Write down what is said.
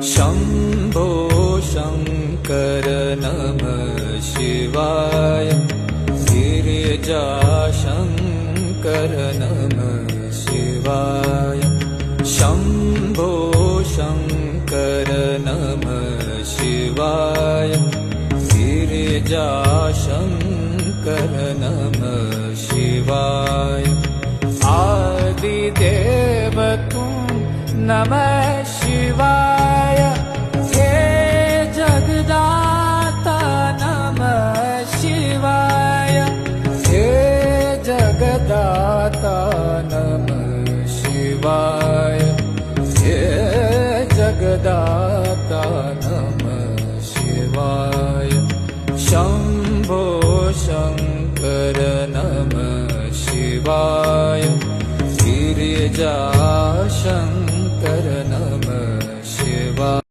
शम्भो शङ्कर नमः शिवाय गिरिजाशङ्कर नमः शिवाय शम्भो शङ्कर नमः शिवाय गिरिजाशङ्कर नमः शिवाय आदिदेव तुम नमः शिवाय हे जगदाता नमः शिवाय हे जगदाता नमः शिवाय हे जगदाता नमः शिवाय शम्भो शङ्कर नमः शिवाय गिरिजाशङ्कर नमः शिवाय।